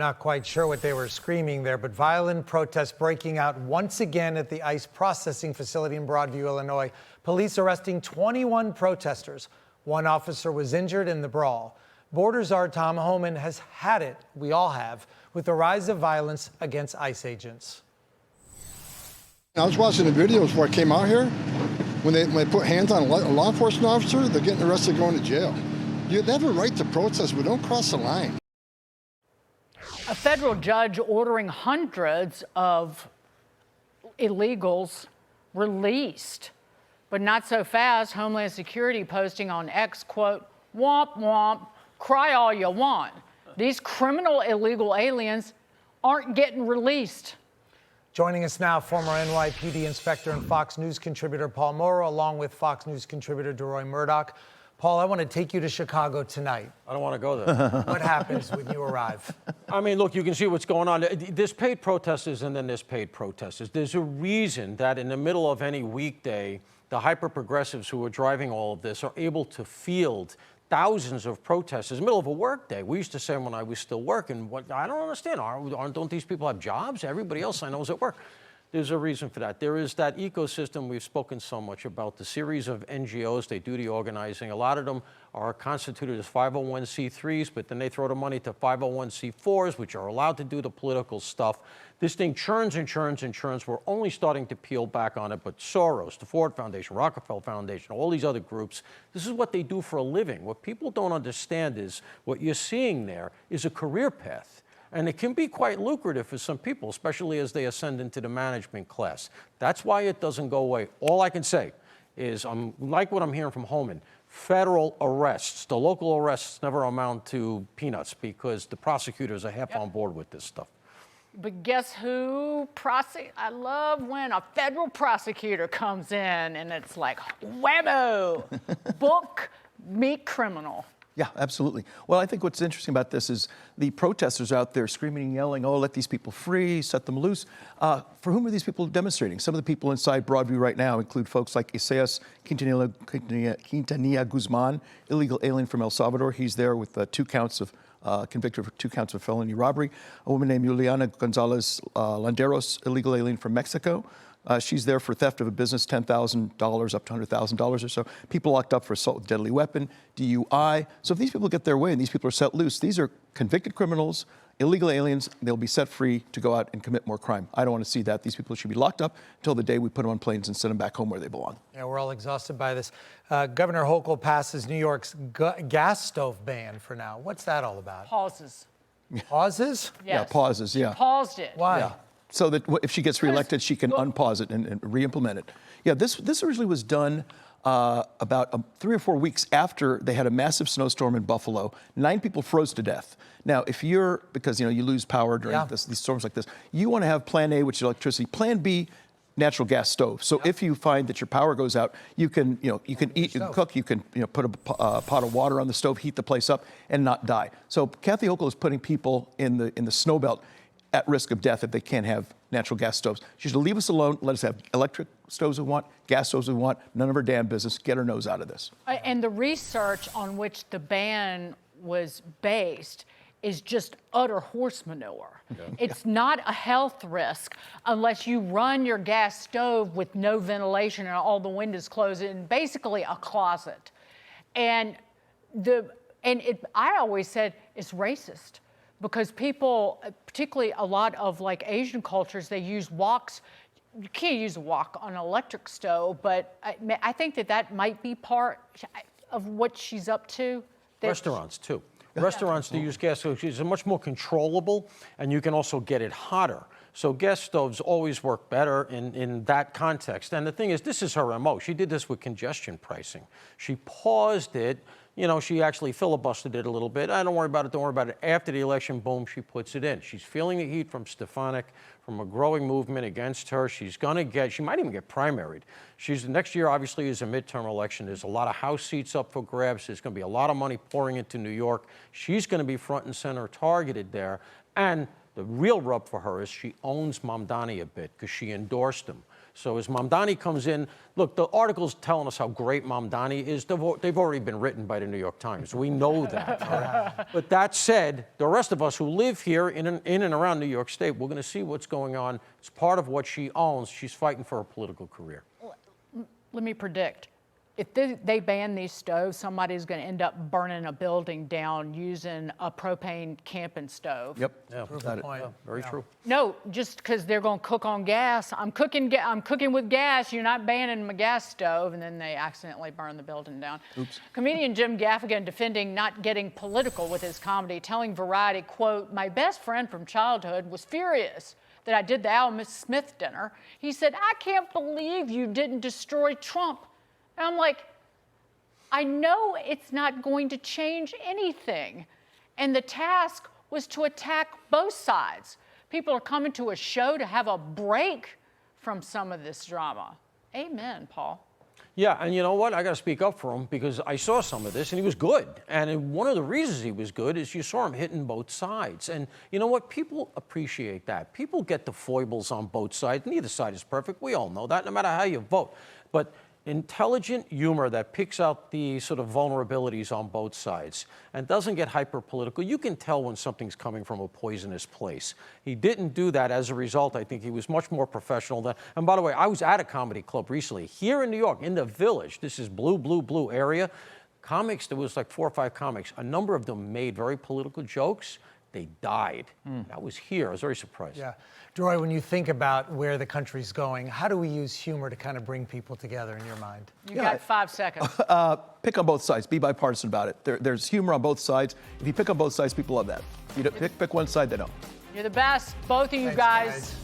not quite sure what they were screaming there, but violent protests breaking out once again at the ICE processing facility in Broadview, Illinois. Police arresting 21 protesters. One officer was injured in the brawl. Border Czar Tom Homan has had it, we all have, with the rise of violence against ICE agents. I was watching the videos before I came out here. When they put hands on a law enforcement officer, they're getting arrested, going to jail. They have a right to protest, but don't cross the line. A federal judge ordering hundreds of illegals released, but not so fast. Homeland Security posting on X, quote, "Womp womp, cry all you want. These criminal illegal aliens aren't getting released." Joining us now, former NYPD inspector and Fox News contributor Paul Mauro, along with Fox News contributor Deroy Murdock. Paul, I want to take you to Chicago tonight. I don't want to go there. What happens when you arrive? I mean, look, you can see what's going on. There's paid protesters and then there's paid protesters. There's a reason that in the middle of any weekday, the hyper-progressives who are driving all of this are able to field thousands of protesters in the middle of a workday. We used to say when I was still working, I don't understand, don't these people have jobs? Everybody else I know is at work. There's a reason for that. There is that ecosystem we've spoken so much about, the series of NGOs, they do the organizing. A lot of them are constituted as 501c3s, but then they throw the money to 501c4s, which are allowed to do the political stuff. This thing churns and churns and churns. We're only starting to peel back on it, but Soros, the Ford Foundation, Rockefeller Foundation, all these other groups, this is what they do for a living. What people don't understand is what you're seeing there is a career path. And it can be quite lucrative for some people, especially as they ascend into the management class. That's why it doesn't go away. All I can say is, like what I'm hearing from Homan, federal arrests, the local arrests never amount to peanuts because the prosecutors are half on board with this stuff. But guess who? I love when a federal prosecutor comes in and it's like, whammo, book me criminal. Yeah, absolutely. Well, I think what's interesting about this is the protesters out there screaming and yelling, oh, let these people free, set them loose. For whom are these people demonstrating? Some of the people inside Broadview right now include folks like I.C.E. Quintanilla Guzman, illegal alien from El Salvador. He's there with convicted for 2 counts of felony robbery. A woman named Juliana Gonzalez Landeros, illegal alien from Mexico. She's there for theft of a business, $10,000 up to $100,000 or so. People locked up for assault with deadly weapon, DUI. So if these people get their way and these people are set loose, these are convicted criminals, illegal aliens. They'll be set free to go out and commit more crime. I don't want to see that. These people should be locked up until the day we put them on planes and send them back home where they belong. Yeah, we're all exhausted by this. Governor Hochul passes New York's gas stove ban for now. What's that all about? Pauses. Pauses? Yes. Yeah, pauses, yeah. She paused it. Why? Yeah. So that if she gets reelected, she can unpause it and re-implement it. Yeah, this originally was done about 3 or 4 weeks after they had a massive snowstorm in Buffalo. 9 people froze to death. Now, if you're, because you lose power during these storms like this, you want to have plan A, which is electricity, plan B, natural gas stove. So if you find that your power goes out, you can eat, you can cook, you can put a pot of water on the stove, heat the place up, and not die. So Kathy Hochul is putting people in the snow belt at risk of death if they can't have natural gas stoves. She should leave us alone, let us have electric stoves we want, gas stoves we want, none of her damn business, get her nose out of this. And the research on which the ban was based is just utter horse manure. Yeah. It's not a health risk unless you run your gas stove with no ventilation and all the windows closed in basically a closet. I always said it's racist. Because people, particularly a lot of like Asian cultures, they use woks. You can't use a wok on an electric stove, but I think that might be part of what she's up to. Restaurants too. Restaurants do use gas stoves. It's much more controllable, and you can also get it hotter. So gas stoves always work better in that context. And the thing is, this is her MO. She did this with congestion pricing. She paused it. She actually filibustered it a little bit. Don't worry about it, don't worry about it. After the election, boom, she puts it in. She's feeling the heat from Stefanik, from a growing movement against her. She might even get primaried. Next year, obviously, is a midterm election. There's a lot of House seats up for grabs. There's going to be a lot of money pouring into New York. She's going to be front and center targeted there. And the real rub for her is she owns Mamdani a bit because she endorsed him. So as Mamdani comes in, look, the article's telling us how great Mamdani is. They've already been written by the New York Times. We know that. But that said, the rest of us who live here in and around New York State, we're going to see what's going on. It's part of what she owns. She's fighting for a political career. Let me predict. If they ban these stoves, somebody's going to end up burning a building down using a propane camping stove. Yep. Yeah, Got it. Point. very true. No, just because they're going to cook on gas. I'm cooking with gas. You're not banning my gas stove, and then they accidentally burn the building down. Oops. Comedian Jim Gaffigan defending not getting political with his comedy, telling Variety, quote, "My best friend from childhood was furious that I did the Al Smith dinner. He said, I can't believe you didn't destroy Trump." And I'm like, I know it's not going to change anything. And the task was to attack both sides. People are coming to a show to have a break from some of this drama. Amen, Paul. Yeah, and you know what? I got to speak up for him because I saw some of this and he was good. And one of the reasons he was good is you saw him hitting both sides. And you know what? People appreciate that. People get the foibles on both sides. Neither side is perfect. We all know that, no matter how you vote. But intelligent humor that picks out the sort of vulnerabilities on both sides and doesn't get hyper political. You can tell when something's coming from a poisonous place. He didn't do that. As a result, I think he was much more professional than, and by the way, I was at a comedy club recently here in New York, in the Village. This is blue area. Comics, there was like 4 or 5 comics. A number of them made very political jokes. They died. That was here. I was very surprised. Yeah. Deroy, when you think about where the country's going, how do we use humor to kind of bring people together in your mind? You got 5 seconds. Pick on both sides. Be bipartisan about it. There's humor on both sides. If you pick on both sides, people love that. If you don't pick one side, they don't. You're the best, both of you Thanks, guys. guys.